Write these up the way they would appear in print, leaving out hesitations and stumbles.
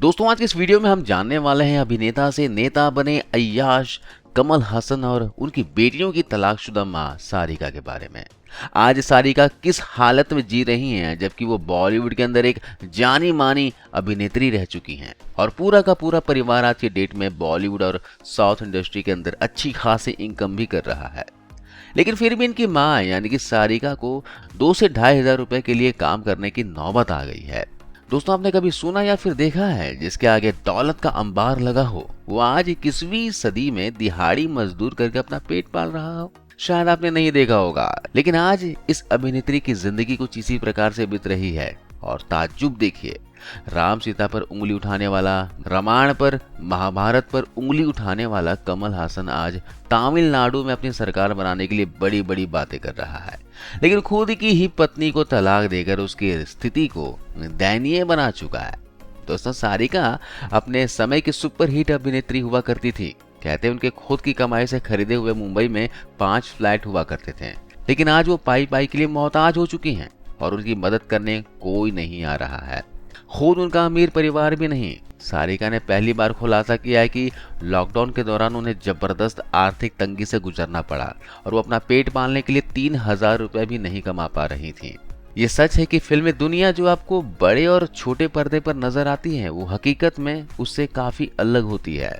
दोस्तों, आज के इस वीडियो में हम जानने वाले हैं अभिनेता से नेता बने अय्याश कमल हासन और उनकी बेटियों की तलाकशुदा मां सारिका के बारे में। आज सारिका किस हालत में जी रही हैं, जबकि वो बॉलीवुड के अंदर एक जानी मानी अभिनेत्री रह चुकी हैं और पूरा का पूरा परिवार आज की डेट में बॉलीवुड और साउथ इंडस्ट्री के अंदर अच्छी खासी इनकम भी कर रहा है। लेकिन फिर भी इनकी मां यानी कि सारिका को 2 से 2,500 रुपए के लिए काम करने की नौबत आ गई है। दोस्तों, आपने कभी सुना या फिर देखा है जिसके आगे दौलत का अंबार लगा हो वो आज 21वीं सदी में दिहाड़ी मजदूर करके अपना पेट पाल रहा हो? शायद आपने नहीं देखा होगा, लेकिन आज इस अभिनेत्री की जिंदगी कुछ इसी प्रकार से बीत रही है। और ताज्जुब देखिए, राम सीता पर उंगली उठाने वाला, रामायण पर, महाभारत पर उंगली उठाने वाला कमल हासन आज तमिलनाडु में अपनी सरकार बनाने के लिए बड़ी बड़ी बातें कर रहा है, लेकिन खुद की ही पत्नी को तलाक देकर उसकी स्थिति को दयनीय बना चुका है। दोस्तों, सारिका अपने समय की सुपरहिट अभिनेत्री हुआ करती थी। कहते हैं उनके खुद की कमाई से खरीदे हुए मुंबई में 5 फ्लैट हुआ करते थे, लेकिन आज वो पाई पाई के लिए मोहताज हो चुकी हैं और उनकी मदद करने कोई नहीं आ रहा है, खुद उनका अमीर परिवार भी नहीं। सारिका ने पहली बार खुलासा किया है कि लॉकडाउन के दौरान उन्हें जबरदस्त आर्थिक तंगी से गुजरना पड़ा और वो अपना पेट पालने के लिए 3,000 रुपए भी नहीं कमा पा रही थी। ये सच है कि फिल्मी दुनिया जो आपको बड़े और छोटे पर्दे पर नजर आती है वो हकीकत में उससे काफी अलग होती है।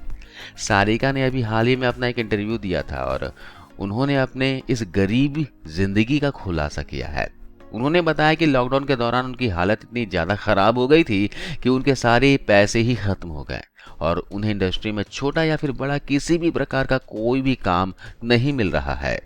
सारिका ने अभी हाल ही में अपना एक इंटरव्यू दिया था और उन्होंने अपने इस गरीब जिंदगी का खुलासा किया है। उन्होंने बताया कि लॉकडाउन के दौरान उनकी हालत इतनी ज़्यादा ख़राब हो गई थी कि उनके सारे पैसे ही ख़त्म हो गए और उन्हें इंडस्ट्री में छोटा या फिर बड़ा किसी भी प्रकार का कोई भी काम नहीं मिल रहा है,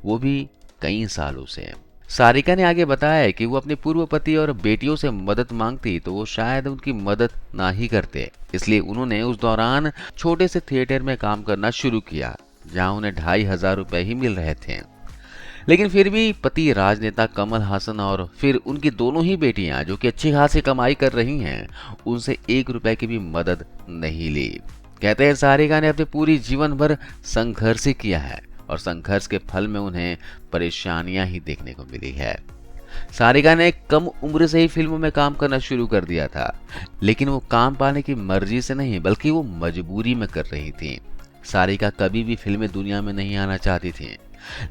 वो भी कई सालों से। सारिका ने आगे बताया कि वो अपने पूर्व पति और बेटियों से मदद मांगती तो वो शायद उनकी मदद ना ही करते, इसलिए उन्होंने उस दौरान छोटे से थिएटर में काम करना शुरू किया जहाँ उन्हें 2,500 रुपये ही मिल रहे थे। लेकिन फिर भी पति राजनेता कमल हासन और फिर उनकी दोनों ही बेटियां जो कि अच्छी खासी कमाई कर रही हैं, उनसे 1 रुपए की भी मदद नहीं ली। कहते हैं सारिका ने अपने पूरी जीवन भर संघर्ष किया है और संघर्ष के फल में उन्हें परेशानियां ही देखने को मिली है। सारिका ने कम उम्र से ही फिल्मों में काम करना शुरू कर दिया था, लेकिन वो काम पाने की मर्जी से नहीं बल्कि वो मजबूरी में कर रही थी। सारिका कभी भी फिल्मी दुनिया में नहीं आना चाहती थी,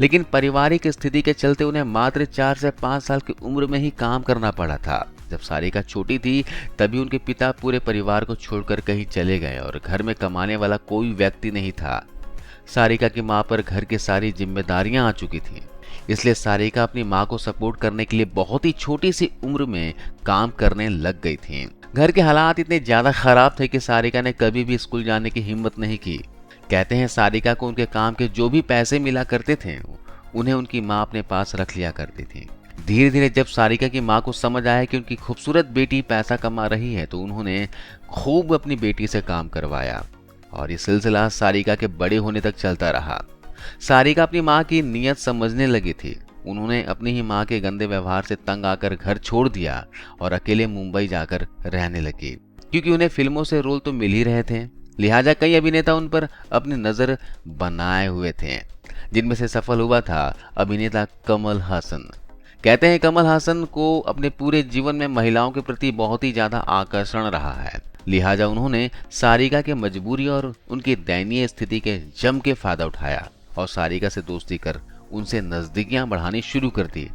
लेकिन पारिवारिक स्थिति के चलते उन्हें मात्र 4 से 5 साल की उम्र में ही काम करना पड़ा था। जब सारिका छोटी थी तभी उनके पिता पूरे परिवार को छोड़कर कहीं चले गए और घर में कमाने वाला कोई व्यक्ति नहीं था। सारिका की मां पर घर की सारी जिम्मेदारियां आ चुकी थी, इसलिए सारिका अपनी मां को सपोर्ट करने के लिए बहुत ही छोटी सी उम्र में काम करने लग गई थी। घर के हालात इतने ज्यादा खराब थे कि सारिका ने कभी भी स्कूल जाने की हिम्मत नहीं की। कहते हैं सारिका को उनके काम के जो भी पैसे मिला करते थे उन्हें उनकी मां अपने पास रख लिया करती थी। धीरे धीरे जब सारिका की मां को समझ आया कि उनकी खूबसूरत बेटी पैसा कमा रही है तो उन्होंने खूब अपनी बेटी से काम करवाया और ये सिलसिला सारिका के बड़े होने तक चलता रहा। सारिका अपनी मां की नीयत समझने लगी थी। उन्होंने अपनी ही मां के गंदे व्यवहार से तंग आकर घर छोड़ दिया और अकेले मुंबई जाकर रहने लगी, क्योंकि उन्हें फिल्मों से रोल तो मिल ही रहे थे। लिहाजा कई अभिनेता उन पर अपनी नजर बनाए हुए थे, जिनमें से सफल हुआ था अभिनेता कमल हासन। कहते हैं कमल हासन को अपने पूरे जीवन में महिलाओं के प्रति बहुत ही ज्यादा आकर्षण रहा है, लिहाजा उन्होंने सारिका की मजबूरी और उनकी दयनीय स्थिति के जम के फायदा उठाया और सारिका से दोस्ती कर उनसे नजदीकियां बढ़ानी शुरू कर दी,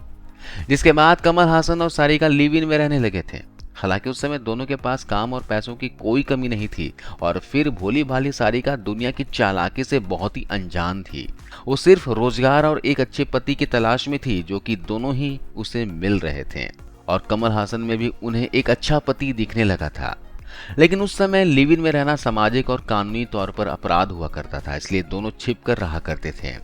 जिसके बाद कमल हासन और सारिका लिव इन में रहने लगे थे। हालांकि उस समय दोनों के पास काम और पैसों की कोई कमी नहीं थी और फिर भोली भाली सारिका दुनिया की चालाकी से बहुत ही अनजान थी। वो सिर्फ रोजगार और एक अच्छे पति की तलाश में थी जो कि दोनों ही उसे मिल रहे थे और कमल हासन में भी उन्हें एक अच्छा पति दिखने लगा था। लेकिन उस समय लिव इन में रहना सामाजिक और कानूनी तौर पर अपराध हुआ करता था, इसलिए दोनों छिप कर रहा करते थे।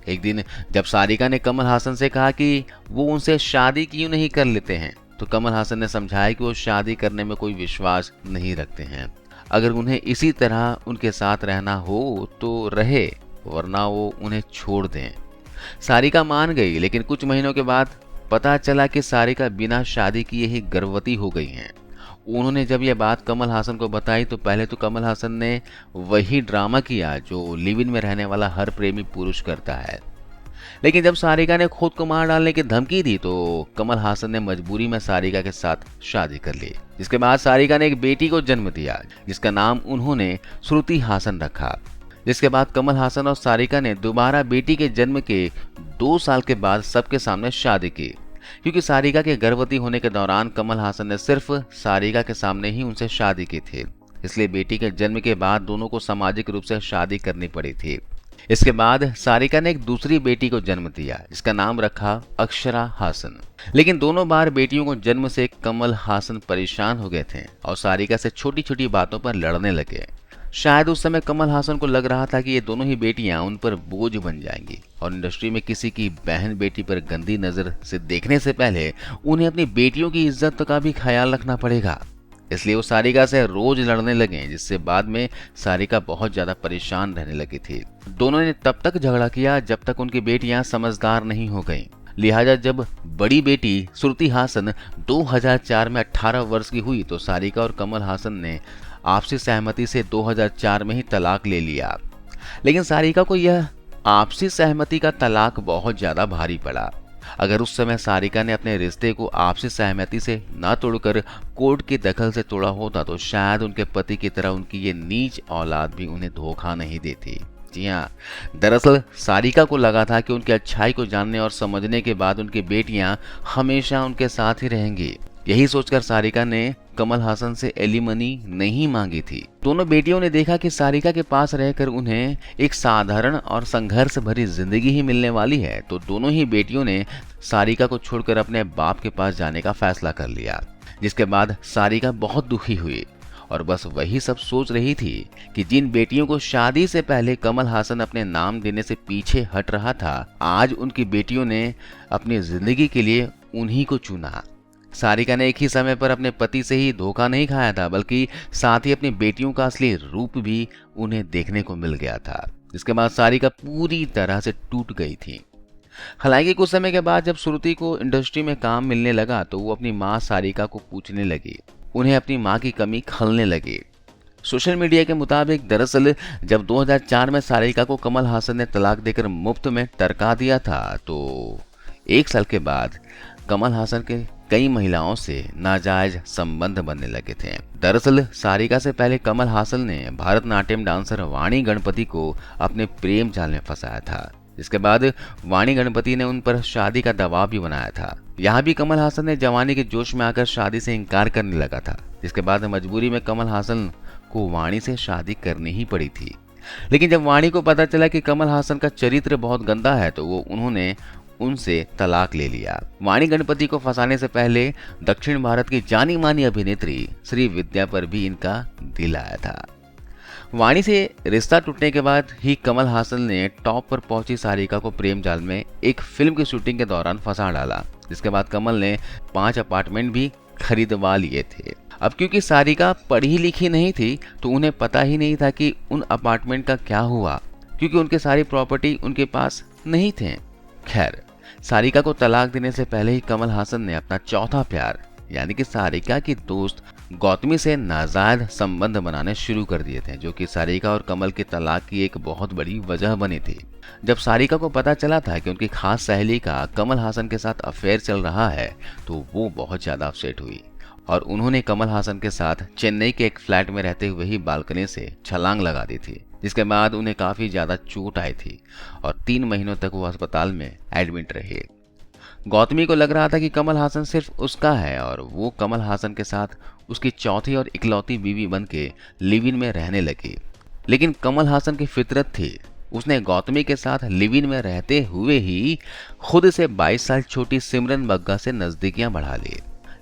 एक दिन जब सारिका ने कमल हासन से कहा कि वो उनसे शादी क्यों नहीं कर लेते हैं तो कमल हासन ने समझाया कि वो शादी करने में कोई विश्वास नहीं रखते हैं। अगर उन्हें इसी तरह उनके साथ रहना हो तो रहे, वरना वो उन्हें छोड़ दें। सारिका मान गई, लेकिन कुछ महीनों के बाद पता चला कि सारिका बिना शादी किए ही गर्भवती हो गई हैं। उन्होंने जब यह बात कमल हासन को बताई तो पहले तो कमल हासन ने वही ड्रामा किया जो लिव इन में रहने वाला हर प्रेमी पुरुष करता है। लेकिन जब सारिका ने खुद को मार डालने की धमकी दी तो कमल हासन ने मजबूरी में सारिका के साथ शादी कर ली। जिसके बाद सारिका ने एक बेटी को जन्म दिया जिसका नाम उन्होंने श्रुति हासन रखा। जिसके बाद कमल हासन और सारिका ने दोबारा बेटी के जन्म के 2 साल के बाद सबके सामने शादी की, क्योंकि सारिका के गर्भवती होने के दौरान कमल हासन ने सिर्फ सारिका के सामने ही उनसे शादी की थी, इसलिए बेटी के जन्म के बाद दोनों को सामाजिक रूप से शादी करनी पड़ी थी। इसके बाद सारिका ने एक दूसरी बेटी को जन्म दिया जिसका नाम रखा अक्षरा हासन। लेकिन दोनों बार बेटियों को जन्म से कमल हासन परेशान हो गए थे और सारिका से छोटी छोटी बातों पर लड़ने लगे। शायद उस समय कमल हासन को लग रहा था कि ये दोनों ही बेटियां उन पर बोझ बन जाएंगी और इंडस्ट्री में किसी की बहन बेटी पर गंदी नजर से देखने से पहले उन्हें अपनी बेटियों की इज्जत का भी ख्याल रखना पड़ेगा। इसलिए वो सारिका से रोज लड़ने लगे, जिससे बाद में सारिका बहुत ज्यादा परेशान रहने लगी थी। दोनों ने तब तक झगड़ा किया जब तक उनकी बेटियां समझदार नहीं हो गईं। लिहाजा जब बड़ी बेटी श्रुति हासन 2004 में 18 वर्ष की हुई तो सारिका और कमल हासन ने आपसी सहमति से 2004 में ही तलाक ले लिया। लेकिन सारिका को यह आपसी सहमति का तलाक बहुत ज्यादा भारी पड़ा। अगर उस समय सारिका ने अपने रिश्ते को आपसी सहमति से न तोड़कर कोर्ट के दखल से तोड़ा होता तो शायद उनके पति की तरह उनकी ये नीच औलाद भी उन्हें धोखा नहीं देती। जी हाँ, दरअसल सारिका को लगा था कि उनकी अच्छाई को जानने और समझने के बाद उनकी बेटियां हमेशा उनके साथ ही रहेंगी। यही सोचकर सारिका ने कमल हासन से एलिमनी नहीं मांगी थी। दोनों बेटियों ने देखा कि सारिका के पास रहकर उन्हें एक साधारण और संघर्ष भरी जिंदगी ही मिलने वाली है, तो दोनों ही बेटियों ने सारिका को छोड़कर अपने बाप के पास जाने का फैसला कर लिया। जिसके बाद सारिका बहुत दुखी हुई और बस वही सब सोच रही थी कि जिन बेटियों को शादी से पहले कमल हासन अपने नाम देने से पीछे हट रहा था, आज उनकी बेटियों ने अपनी जिंदगी के लिए उन्हीं को चुना। सारिका ने एक ही समय पर अपने पति से ही धोखा नहीं खाया था, बल्कि साथ ही अपनी बेटियों का असली रूप भी उन्हें देखने को मिल गया था। इसके बाद सारिका पूरी तरह से टूट गई थी। हालांकि कुछ समय के बाद जब श्रुति को इंडस्ट्री में काम मिलने लगा तो वो अपनी माँ सारिका को पूछने लगी। उन्हें अपनी माँ की कमी खलने लगी। सोशल मीडिया के मुताबिक दरअसल जब 2004 में सारिका को कमल हासन ने तलाक देकर मुफ्त में टरका दिया था तो 1 साल के बाद कमल हासन के कई महिलाओं से नाजायज संबंध बनने लगे थे। दरअसल सारिका से पहले कमल हासन ने भारतनाट्यम डांसर वाणी गणपति को अपने प्रेम जाल में फंसाया था। इसके बाद वाणी गणपति ने उन पर शादी का दबाव भी बनाया था। यहाँ भी कमल हासन ने जवानी के जोश में आकर शादी से इनकार करने लगा था। जिसके बाद मजबूरी में कमल हासन को वाणी से शादी करनी ही पड़ी थी। लेकिन जब वाणी को पता चला कि कमल हासन का चरित्र बहुत गंदा है तो उन्होंने उनसे तलाक ले लिया। वाणी गणपति को फंसाने से पहले दक्षिण भारत की जानी मानी अभिनेत्री श्री विद्या पर भी इनका दिल आया था। वाणी से रिश्ता टूटने के बाद ही कमल हासन ने टॉप पर पहुंची सारिका को प्रेम जाल में एक फिल्म की शूटिंग के दौरान फंसा डाला। जिसके बाद कमल ने 5 अपार्टमेंट भी खरीदवा लिए थे। अब क्योंकि सारिका पढ़ी लिखी नहीं थी तो उन्हें पता ही नहीं था कि उन अपार्टमेंट का क्या हुआ, क्योंकि उनके सारी प्रॉपर्टी उनके पास नहीं थे। खैर, सारिका को तलाक देने से पहले ही कमल हासन ने अपना चौथा प्यार यानी कि सारिका की दोस्त गौतमी से नाजायज संबंध बनाने शुरू कर दिए थे, जो कि सारिका और कमल के तलाक की एक बहुत बड़ी वजह बनी थी। जब सारिका को पता चला था कि उनकी खास सहेली का कमल हासन के साथ अफेयर चल रहा है तो वो बहुत ज्यादा अपसेट हुई और उन्होंने कमल हासन के साथ चेन्नई के एक फ्लैट में रहते हुए ही बालकनी से छलांग लगा दी थी। जिसके बाद उन्हें काफी ज्यादा चोट आई थी और 3 महीनों तक वो अस्पताल में एडमिट रहे। गौतमी को लग रहा था कि कमल हासन सिर्फ उसका है और वो कमल हासन के साथ उसकी चौथी और इकलौती बीवी बन के लिव इन में रहने लगी। लेकिन कमल हासन की फितरत थी, उसने गौतमी के साथ लिव इन में रहते हुए ही खुद से 22 साल छोटी सिमरन बग्गा से नजदीकियां बढ़ा ली।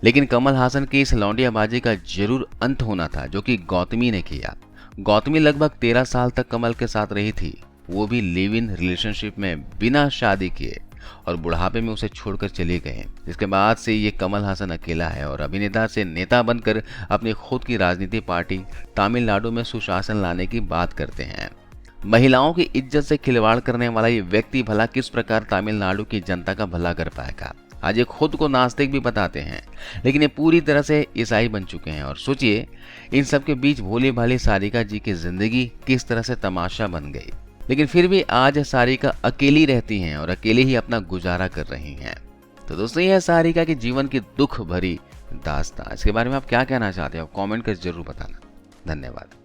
लेकिन कमल हासन की इस लौंडियाबाजी का जरूर अंत होना था, जो कि गौतमी ने किया। गौतमी लगभग 13 साल तक कमल के साथ रही थी, वो भी लिव इन रिलेशनशिप में बिना शादी किए, और बुढ़ापे में उसे छोड़कर चले गए। इसके बाद से ये कमल हासन अकेला है और अभिनेता से नेता बनकर अपनी खुद की राजनीति पार्टी तमिलनाडु में सुशासन लाने की बात करते हैं। महिलाओं की इज्जत से खिलवाड़ करने वाला ये व्यक्ति भला किस प्रकार तमिलनाडु की जनता का भला कर पाएगा। आज ये खुद को नास्तिक भी बताते हैं, लेकिन ये पूरी तरह से ईसाई बन चुके हैं। और सोचिए इन सब के बीच भोली भाली सारिका जी की जिंदगी किस तरह से तमाशा बन गई। लेकिन फिर भी आज सारिका अकेली रहती हैं और अकेले ही अपना गुजारा कर रही हैं। तो दोस्तों, यह है सारिका के जीवन की दुख भरी दास्तां। इसके बारे में आप क्या कहना चाहते हो? कमेंट कर जरूर बताना। धन्यवाद।